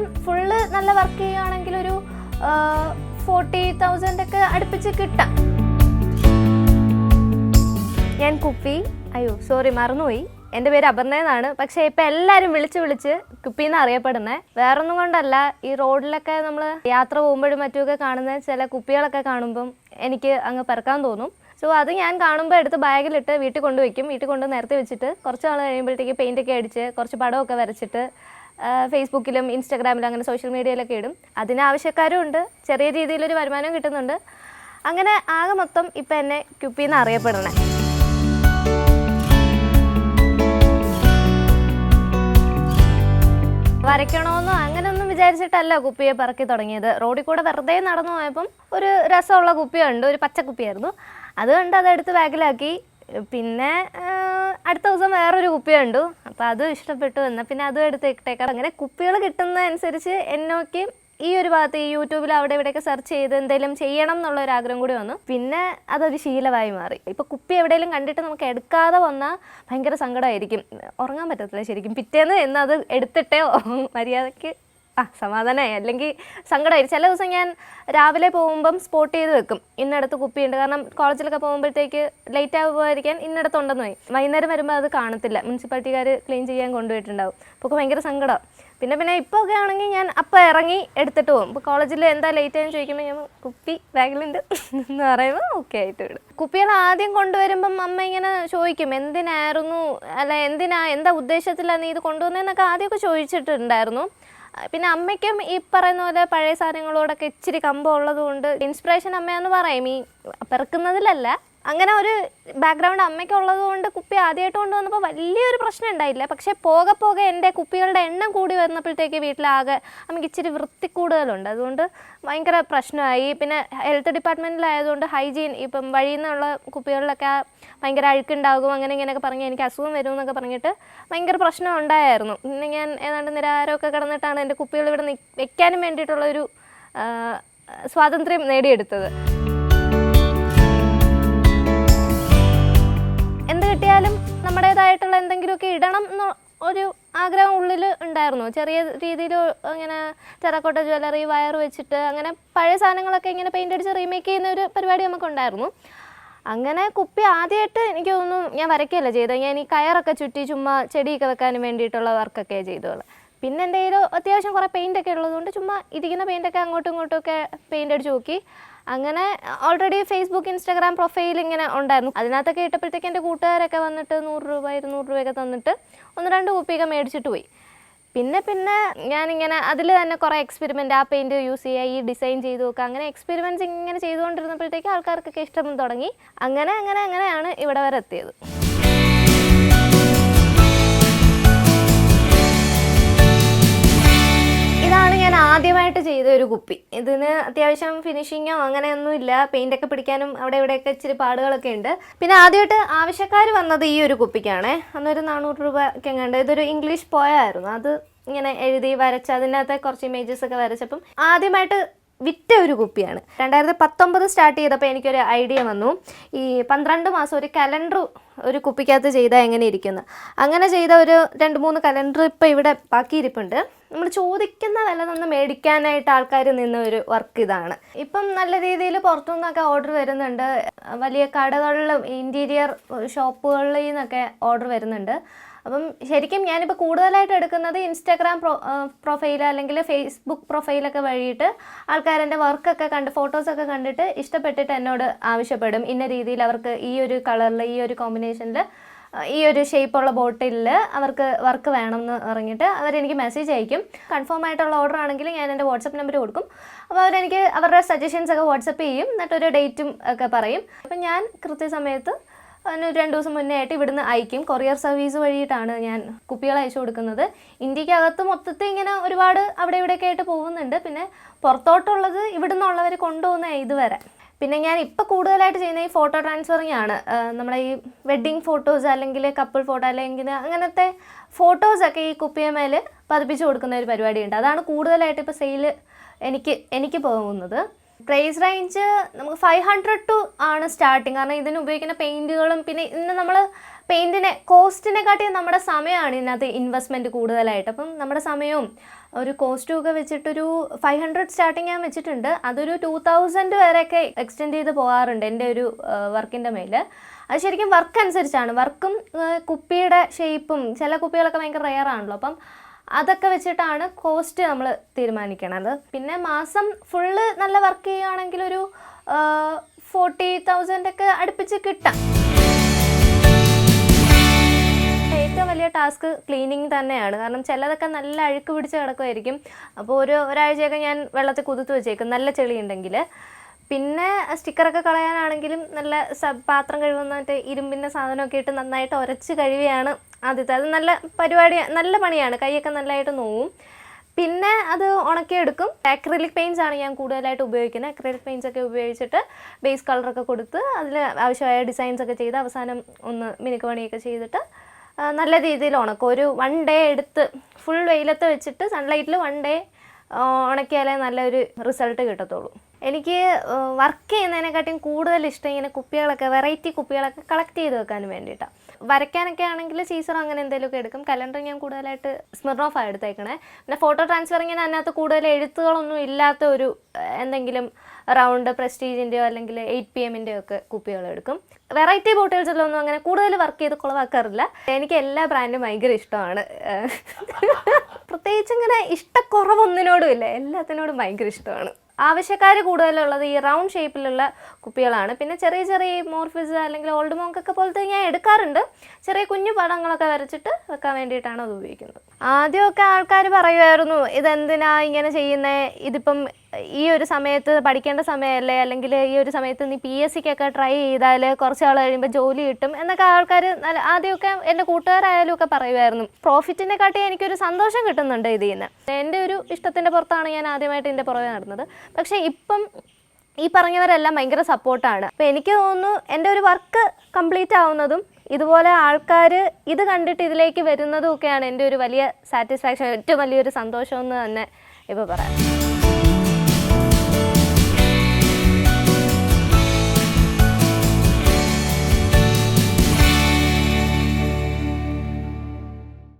ഇപ്പം ഫുള്ള് നല്ല വർക്ക് ചെയ്യുകയാണെങ്കിൽ ഒരു 40,000 ഒക്കെ അടുപ്പിച്ച് കിട്ടാം. ഞാൻ കുപ്പി, സോറി മറന്നുപോയി, എൻ്റെ പേര് അപർണ എന്നാണ്. പക്ഷേ ഇപ്പം എല്ലാവരും വിളിച്ച് കുപ്പിന്ന് അറിയപ്പെടുന്നത്. വേറൊന്നും കൊണ്ടല്ല, ഈ റോഡിലൊക്കെ നമ്മൾ യാത്ര പോകുമ്പോഴും മറ്റുമൊക്കെ കാണുന്ന ചില കുപ്പികളൊക്കെ കാണുമ്പം എനിക്ക് അങ്ങ് പെറുക്കാൻ തോന്നും. സോ അത് ഞാൻ കാണുമ്പോൾ എടുത്ത് ബാഗിലിട്ട് വീട്ടിൽ കൊണ്ടുവയ്ക്കും. വീട്ടിൽ കൊണ്ട് നേരത്തെ വെച്ചിട്ട് കുറച്ച് നാൾ കഴിയുമ്പോഴത്തേക്ക് പെയിൻ്റൊക്കെ അടിച്ച് കുറച്ച് പടമൊക്കെ വരച്ചിട്ട് ഫേസ്ബുക്കിലും ഇൻസ്റ്റാഗ്രാമിലും അങ്ങനെ സോഷ്യൽ മീഡിയയിലൊക്കെ ഇടും. അതിനാവശ്യക്കാരും ഉണ്ട്, ചെറിയ രീതിയിലൊരു വരുമാനം കിട്ടുന്നുണ്ട്. അങ്ങനെ ആകെ മൊത്തം ഇപ്പം എന്നെ കുപ്പിന്ന് അറിയപ്പെടണേ. വരയ്ക്കണമെന്നോ അങ്ങനെയൊന്നും വിചാരിച്ചിട്ടല്ല കുപ്പിയെ പറക്കി തുടങ്ങിയത്. റോഡിൽ കൂടെ വെറുതെ നടന്നു പോയപ്പം ഒരു രസമുള്ള കുപ്പിയുണ്ട്, ഒരു പച്ചക്കുപ്പിയായിരുന്നു. അതുകൊണ്ട് അതെടുത്ത് ബാഗിലാക്കി. പിന്നെ അടുത്ത ദിവസം വേറൊരു കുപ്പി കണ്ടു, അപ്പോൾ അതും ഇഷ്ടപ്പെട്ടു. എന്നാൽ പിന്നെ അതും എടുത്ത് ഇട്ടേക്കാം. അങ്ങനെ കുപ്പികൾ കിട്ടുന്നതനുസരിച്ച് എന്നൊക്കെ ഈ ഒരു ഭാഗത്ത് ഈ യൂട്യൂബിൽ അവിടെ ഇവിടെയൊക്കെ സെർച്ച് ചെയ്ത് എന്തെങ്കിലും ചെയ്യണം എന്നുള്ളൊരു ആഗ്രഹം കൂടി വന്നു. പിന്നെ അതൊരു ശീലമായി മാറി. ഇപ്പോൾ കുപ്പി എവിടെയെങ്കിലും കണ്ടിട്ട് നമുക്ക് എടുക്കാതെ വന്നാൽ ഭയങ്കര സങ്കടമായിരിക്കും, ഉറങ്ങാൻ പറ്റത്തില്ല ശരിക്കും. പിറ്റേന്ന് എന്നത് എടുത്തിട്ടേ മര്യാദയ്ക്ക് സമാധാനമായി, അല്ലെങ്കിൽ സങ്കടമായിരിക്കും. ചില ദിവസം ഞാൻ രാവിലെ പോകുമ്പം സ്പോട്ട് ചെയ്ത് വെക്കും, ഇന്നടത്ത് കുപ്പിയുണ്ട്. കാരണം കോളേജിലൊക്കെ പോകുമ്പോഴത്തേക്ക് ലേറ്റ് ആയി പോകാതിരിക്കാൻ ഇന്നടത്തുണ്ടെന്ന് പോയി. വൈകുന്നേരം വരുമ്പോൾ അത് കാണത്തില്ല, മുനിസിപ്പാലിറ്റിക്കാർ ക്ലീൻ ചെയ്യാൻ കൊണ്ടുപോയിട്ടുണ്ടാവും. അപ്പോൾ ഭയങ്കര സങ്കടം. പിന്നെ ഇപ്പോൾ ഒക്കെ ആണെങ്കിൽ ഞാൻ അപ്പം ഇറങ്ങി എടുത്തിട്ട് പോകും. ഇപ്പോൾ കോളേജിൽ എന്താ ലേറ്റ് ആയെന്ന് ചോദിക്കുമ്പോൾ ഞാൻ കുപ്പി ബാഗിലുണ്ട് എന്ന് പറയുമ്പോൾ ഓക്കെ ആയിട്ട് വിടും. കുപ്പികൾ ആദ്യം കൊണ്ടുവരുമ്പം അമ്മ ഇങ്ങനെ ചോദിക്കും, എന്തിനായിരുന്നു, അല്ല എന്താ ഉദ്ദേശത്തിലാണ് നീ ഇത് കൊണ്ടുവന്നതെന്നൊക്കെ ആദ്യമൊക്കെ ചോദിച്ചിട്ടുണ്ടായിരുന്നു. പിന്നെ അമ്മയ്ക്കും ഈ പറയുന്ന പോലെ പഴയ സാധനങ്ങളോടൊക്കെ ഇച്ചിരി കമ്പം ഉള്ളതുകൊണ്ട് ഇൻസ്പിറേഷൻ അമ്മയെന്ന് പറയും, ഈ പെറുക്കുന്നതിലല്ല. അങ്ങനെ ഒരു ബാക്ക്ഗ്രൗണ്ട് അമ്മയ്ക്കുള്ളത് കൊണ്ട് കുപ്പി ആദ്യമായിട്ട് കൊണ്ടുവന്നപ്പോൾ വലിയൊരു പ്രശ്നം ഉണ്ടായില്ല. പക്ഷേ പോകെ എൻ്റെ കുപ്പികളുടെ എണ്ണം കൂടി വന്നപ്പോഴത്തേക്ക് വീട്ടിലാകെ അമ്മയ്ക്ക് ഇച്ചിരി വൃത്തിക്കൂടുതലുണ്ട്. അതുകൊണ്ട് ഭയങ്കര പ്രശ്നമായി. പിന്നെ ഹെൽത്ത് ഡിപ്പാർട്ട്മെൻറ്റിലായതുകൊണ്ട് ഹൈജീൻ, ഇപ്പം വഴിയിൽ നിന്നുള്ള കുപ്പികളിലൊക്കെ ഭയങ്കര അഴുക്കുണ്ടാകും, അങ്ങനെ ഇങ്ങനെയൊക്കെ പറഞ്ഞ് എനിക്ക് അസുഖം വരും എന്നൊക്കെ പറഞ്ഞിട്ട് ഭയങ്കര പ്രശ്നം ഉണ്ടായിരുന്നു. പിന്നെ ഞാൻ ഏതാണ്ട് നിരാഹാരമൊക്കെ കിടന്നിട്ടാണ് എൻ്റെ കുപ്പികൾ ഇവിടെ വെക്കാനും വേണ്ടിയിട്ടുള്ളൊരു സ്വാതന്ത്ര്യം നേടിയെടുത്തത്. എന്ത് കിട്ടിയാലും നമ്മുടേതായിട്ടുള്ള എന്തെങ്കിലുമൊക്കെ ഇടണം എന്ന ഒരു ആഗ്രഹം ഉള്ളിൽ ഉണ്ടായിരുന്നു. ചെറിയ രീതിയിൽ ഇങ്ങനെ ടെറാക്കോട്ട ജ്വല്ലറി, വയർ വെച്ചിട്ട് അങ്ങനെ പഴയ സാധനങ്ങളൊക്കെ ഇങ്ങനെ പെയിൻ്റ് അടിച്ച് റീമേക്ക് ചെയ്യുന്ന ഒരു പരിപാടി നമുക്കുണ്ടായിരുന്നു. അങ്ങനെ കുപ്പി ആദ്യമായിട്ട് എനിക്ക് തോന്നുന്നു ഞാൻ വരയ്ക്കുകയല്ല ചെയ്തത്, ഞാൻ ഈ കയറൊക്കെ ചുറ്റി ചുമ്മാ ചെടിയൊക്കെ വെക്കാനും വേണ്ടിയിട്ടുള്ള വർക്കൊക്കെ ചെയ്തോളൂ. പിന്നെ എൻ്റെ കയ്യിൽ അത്യാവശ്യം കുറേ പെയിൻ്റൊക്കെ ഉള്ളതുകൊണ്ട് ചുമ്മാ ഇരിക്കുന്ന പെയിൻ്റൊക്കെ അങ്ങോട്ടും ഇങ്ങോട്ടുമൊക്കെ പെയിൻ്റ് അടിച്ച് നോക്കി. അങ്ങനെ ഓൾറെഡി ഫേസ്ബുക്ക്, ഇൻസ്റ്റാഗ്രാം പ്രൊഫൈൽ ഇങ്ങനെ ഉണ്ടായിരുന്നു. അതിനകത്തൊക്കെ ഇട്ടപ്പോഴത്തേക്ക് എൻ്റെ കൂട്ടുകാരൊക്കെ വന്നിട്ട് 100 രൂപ 200 രൂപയൊക്കെ തന്നിട്ട് 1-2 കുപ്പിയൊക്കെ മേടിച്ചിട്ട് പോയി. പിന്നെ ഞാനിങ്ങനെ അതിൽ തന്നെ കുറേ എക്സ്പെരിമെൻറ്റ്, ആ പെയിൻറ്റ് യൂസ് ചെയ്യുക, ഈ ഡിസൈൻ ചെയ്ത് നോക്കുക, അങ്ങനെ എക്സ്പെരിമെൻറ്റ്സ് ഇങ്ങനെ ചെയ്തുകൊണ്ടിരുന്നപ്പോഴത്തേക്ക് ആൾക്കാർക്കൊക്കെ ഇഷ്ടം തുടങ്ങി. അങ്ങനെയാണ് ഇവിടെ വരെ എത്തിയത്. ഇതാണ് ഞാൻ ആദ്യമായിട്ട് ചെയ്ത ഒരു കുപ്പി. ഇതിന് അത്യാവശ്യം ഫിനിഷിങ്ങോ അങ്ങനെയൊന്നും ഇല്ല, പെയിൻ്റൊക്കെ പിടിക്കാനും അവിടെ ഇവിടെയൊക്കെ ഇച്ചിരി പാടുകളൊക്കെ ഉണ്ട്. പിന്നെ ആദ്യമായിട്ട് ആവശ്യക്കാർ വന്നത് ഈ ഒരു കുപ്പിക്കാണ്. അന്നൊരു 400 രൂപയ്ക്ക് എങ്ങാണ്ട്. ഇതൊരു ഇംഗ്ലീഷ് പോയായിരുന്നു, അത് ഇങ്ങനെ എഴുതി വരച്ച് അതിനകത്ത് കുറച്ച് ഇമേജസ് ഒക്കെ വരച്ചപ്പം ആദ്യമായിട്ട് വിറ്റ ഒരു കുപ്പിയാണ്. 2019 സ്റ്റാർട്ട് ചെയ്തപ്പോൾ എനിക്കൊരു ഐഡിയ വന്നു, ഈ 12 മാസം ഒരു കലണ്ടർ ഒരു കുപ്പിക്കകത്ത് ചെയ്താൽ എങ്ങനെ ഇരിക്കുന്നു. അങ്ങനെ ചെയ്ത ഒരു 2-3 കലണ്ടർ ഇപ്പോൾ ഇവിടെ ബാക്കിയിരിപ്പുണ്ട്. നമ്മൾ ചോദിക്കുന്ന വില നിന്ന് മേടിക്കാനായിട്ട് ആൾക്കാർ നിന്ന ഒരു വർക്ക് ഇതാണ്. ഇപ്പം നല്ല രീതിയിൽ പുറത്തുനിന്നൊക്കെ ഓർഡർ വരുന്നുണ്ട്, വലിയ കടകളിലും ഇൻറ്റീരിയർ ഷോപ്പുകളിൽ നിന്നൊക്കെ ഓർഡർ വരുന്നുണ്ട്. അപ്പം ശരിക്കും ഞാനിപ്പോൾ കൂടുതലായിട്ട് എടുക്കുന്നത് ഇൻസ്റ്റാഗ്രാം പ്രൊഫൈൽ അല്ലെങ്കിൽ ഫേസ്ബുക്ക് പ്രൊഫൈലൊക്കെ വഴിയിട്ട് ആൾക്കാരെൻ്റെ വർക്കൊക്കെ കണ്ട് ഫോട്ടോസൊക്കെ കണ്ടിട്ട് ഇഷ്ടപ്പെട്ടിട്ട് എന്നോട് ആവശ്യപ്പെടും, ഇന്ന രീതിയിൽ അവർക്ക് ഈ ഒരു കളറിൽ, ഈ ഒരു കോമ്പിനേഷനിൽ, ഈ ഒരു ഷേപ്പുള്ള ബോട്ടിലിൽ അവർക്ക് വർക്ക് വേണമെന്ന് പറഞ്ഞിട്ട് അവരെനിക്ക് മെസ്സേജ് അയക്കും. കൺഫേം ആയിട്ടുള്ള ഓർഡർ ആണെങ്കിൽ ഞാൻ എൻ്റെ വാട്സപ്പ് നമ്പർ കൊടുക്കും. അപ്പോൾ അവരെനിക്ക് അവരുടെ സജഷൻസ് ഒക്കെ വാട്സപ്പ് ചെയ്യും, എന്നിട്ടൊരു ഡേറ്റും ഒക്കെ പറയും. അപ്പം ഞാൻ കൃത്യസമയത്ത് അതിന് 2 ദിവസം മുന്നേ ആയിട്ട് ഇവിടുന്ന് അയക്കും. കൊറിയർ സർവീസ് വഴിയിട്ടാണ് ഞാൻ കുപ്പികൾ അയച്ചു കൊടുക്കുന്നത്. ഇന്ത്യക്കകത്ത് മൊത്തത്തിൽ ഇങ്ങനെ ഒരുപാട് അവിടെ ഇവിടെയൊക്കെ ആയിട്ട് പോകുന്നുണ്ട്. പിന്നെ പുറത്തോട്ടുള്ളത് ഇവിടുന്നുള്ളവർ കൊണ്ടുപോകുന്ന ഇതുവരെ. പിന്നെ ഞാൻ ഇപ്പോൾ കൂടുതലായിട്ട് ചെയ്യുന്ന ഈ ഫോട്ടോ ട്രാൻസ്ഫറിങ് ആണ്. നമ്മളെ ഈ വെഡ്ഡിങ് ഫോട്ടോസ് അല്ലെങ്കിൽ കപ്പിൾ ഫോട്ടോ അല്ലെങ്കിൽ അങ്ങനത്തെ ഫോട്ടോസൊക്കെ ഈ കുപ്പിയമേൽ പതിപ്പിച്ച് കൊടുക്കുന്ന ഒരു പരിപാടിയുണ്ട്. അതാണ് കൂടുതലായിട്ട് ഇപ്പോൾ സെയിൽ എനിക്ക് പോകുന്നത്. പ്രൈസ് റേഞ്ച് നമുക്ക് 500 ടു ആണ് സ്റ്റാർട്ടിങ്. കാരണം ഇതിന് ഉപയോഗിക്കുന്ന പെയിൻറ്റുകളും പിന്നെ ഇന്ന് നമ്മൾ പെയിൻറ്റിനെ കോസ്റ്റിനെക്കാട്ടിയും നമ്മുടെ സമയമാണ് ഇതിനകത്ത് ഇൻവെസ്റ്റ്മെൻറ്റ് കൂടുതലായിട്ട്. അപ്പം നമ്മുടെ സമയവും ഒരു കോസ്റ്റും ഒക്കെ വെച്ചിട്ടൊരു 500 സ്റ്റാർട്ടിങ് ഞാൻ വെച്ചിട്ടുണ്ട്. അതൊരു 2000 വരെയൊക്കെ എക്സ്റ്റെൻഡ് ചെയ്ത് പോകാറുണ്ട് എൻ്റെ ഒരു വർക്കിൻ്റെ മേൽ. അത് ശരിക്കും വർക്ക് അനുസരിച്ചാണ്. വർക്കും കുപ്പിയുടെ ഷേപ്പും ചില കുപ്പികളൊക്കെ ഭയങ്കര റെയറാണല്ലോ, അപ്പം അതൊക്കെ വെച്ചിട്ടാണ് കോസ്റ്റ് നമ്മൾ തീരുമാനിക്കണത്. പിന്നെ മാസം ഫുള്ള് നല്ല വർക്ക് ചെയ്യുകയാണെങ്കിൽ ഒരു 40,000 ഒക്കെ അടുപ്പിച്ച് കിട്ടാം. ഏറ്റവും വലിയ ടാസ്ക് ക്ലീനിങ് തന്നെയാണ്. കാരണം ചിലതൊക്കെ നല്ല അഴുക്ക് പിടിച്ച് കിടക്കുമായിരിക്കും. അപ്പോൾ ഒരാഴ്ചയൊക്കെ ഞാൻ വെള്ളത്തിൽ കുതിർത്ത് വെച്ചേക്കും നല്ല ചെളി ഉണ്ടെങ്കിൽ. പിന്നെ സ്റ്റിക്കറൊക്കെ കളയാനാണെങ്കിലും നല്ല പാത്രം കഴുകുന്ന മറ്റേ ഇരുമ്പിൻ്റെ സാധനമൊക്കെ ഇട്ട് നന്നായിട്ട് ഉരച്ച് കഴുകിയാണ് ആദ്യത്തെ. അത് നല്ല നല്ല പണിയാണ്, കൈയൊക്കെ നല്ലതായിട്ട് നോവും. പിന്നെ അത് ഉണക്കിയെടുക്കും. അക്രിലിക് പെയിൻറ്റ്സ് ആണ് ഞാൻ കൂടുതലായിട്ട് ഉപയോഗിക്കുന്നത്. അക്രിലിക് പെയിൻറ്റ്സ് ഒക്കെ ഉപയോഗിച്ചിട്ട് ബേസ് കളറൊക്കെ കൊടുത്ത് അതിൽ ആവശ്യമായ ഡിസൈൻസ് ഒക്കെ ചെയ്ത് അവസാനം ഒന്ന് മിനുക്ക് പണിയൊക്കെ ചെയ്തിട്ട് നല്ല രീതിയിൽ ഉണക്കും. ഒരു 1 ഡേ എടുത്ത് ഫുൾ വെയിലത്ത് വെച്ചിട്ട് സൺലൈറ്റിൽ 1 ഡേ ഉണക്കിയാലേ നല്ലൊരു റിസൾട്ട് കിട്ടത്തുള്ളൂ. എനിക്ക് വർക്ക് ചെയ്യുന്നതിനെക്കാട്ടിയും കൂടുതൽ ഇഷ്ടം ഇങ്ങനെ കുപ്പികളൊക്കെ വെറൈറ്റി കുപ്പികളൊക്കെ കളക്ട് ചെയ്ത് വെക്കാനും വേണ്ടിയിട്ടാണ്. വരയ്ക്കാനൊക്കെ ആണെങ്കിൽ സീസർ അങ്ങനെ എന്തെങ്കിലുമൊക്കെ എടുക്കും. കലണ്ടർ ഞാൻ കൂടുതലായിട്ട് സ്മിർനോഫാണ് എടുത്തേക്കണേ. പിന്നെ ഫോട്ടോ ട്രാൻസ്ഫറിങ്ങിന് അതിനകത്ത് കൂടുതൽ എഴുത്തുകളൊന്നും ഇല്ലാത്ത ഒരു എന്തെങ്കിലും റൗണ്ട് പ്രസ്റ്റീജിൻ്റെയോ അല്ലെങ്കിൽ 8 PM ഒക്കെ കുപ്പികൾ എടുക്കും. വെറൈറ്റി ബോട്ടിൽസിലൊന്നും അങ്ങനെ കൂടുതൽ വർക്ക് ചെയ്ത് കുളവാക്കാറില്ല. എനിക്ക് എല്ലാ ബ്രാൻഡും ഭയങ്കര ഇഷ്ടമാണ്. പ്രത്യേകിച്ച് ഇങ്ങനെ ഇഷ്ടക്കുറവൊന്നിനോടും ഇല്ല, എല്ലാത്തിനോടും ഭയങ്കര ഇഷ്ടമാണ്. ആവശ്യക്കാർ കൂടുതലുള്ളത് ഈ റൗണ്ട് ഷേപ്പിലുള്ള കുപ്പികളാണ്. പിന്നെ ചെറിയ ചെറിയ മോർഫിസ് അല്ലെങ്കിൽ ഓൾഡ് മോങ്കൊക്കെ പോലത്തെ ഞാൻ എടുക്കാറുണ്ട്. ചെറിയ കുഞ്ഞു പടങ്ങളൊക്കെ വരച്ചിട്ട് വെക്കാൻ വേണ്ടിയിട്ടാണ് അത് ഉപയോഗിക്കുന്നത്. ആദ്യമൊക്കെ ആൾക്കാർ പറയുമായിരുന്നു ഇതെന്തിനാ ഇങ്ങനെ ചെയ്യുന്നത്, ഇതിപ്പം ഈ ഒരു സമയത്ത് പഠിക്കേണ്ട സമയമല്ലേ, അല്ലെങ്കിൽ ഈ ഒരു സമയത്ത് നീ PSCക്കൊക്കെ ട്രൈ ചെയ്താൽ കുറച്ച് നാൾ കഴിയുമ്പോൾ ജോലി കിട്ടും എന്നൊക്കെ ആൾക്കാർ ആദ്യമൊക്കെ എൻ്റെ കൂട്ടുകാരായാലും ഒക്കെ പറയുമായിരുന്നു. പ്രോഫിറ്റിനെക്കാട്ടി എനിക്കൊരു സന്തോഷം കിട്ടുന്നുണ്ട് ഇതിൽ നിന്ന്. എൻ്റെ ഒരു ഇഷ്ടത്തിൻ്റെ പുറത്താണ് ഞാൻ ആദ്യമായിട്ട് ഇതിൻ്റെ പുറകെ നടന്നത്. പക്ഷേ ഇപ്പം ഈ പറഞ്ഞവരെല്ലാം ഭയങ്കര സപ്പോർട്ടാണ്. അപ്പോൾ എനിക്ക് തോന്നുന്നു എൻ്റെ ഒരു വർക്ക് കംപ്ലീറ്റ് ആവുന്നതും ഇതുപോലെ ആൾക്കാർ ഇത് കണ്ടിട്ട് ഇതിലേക്ക് വരുന്നതും ഒക്കെയാണ് എൻ്റെ ഒരു വലിയ സാറ്റിസ്ഫാക്ഷൻ, ഏറ്റവും വലിയൊരു സന്തോഷമെന്ന് തന്നെ ഇപ്പോൾ പറയാം.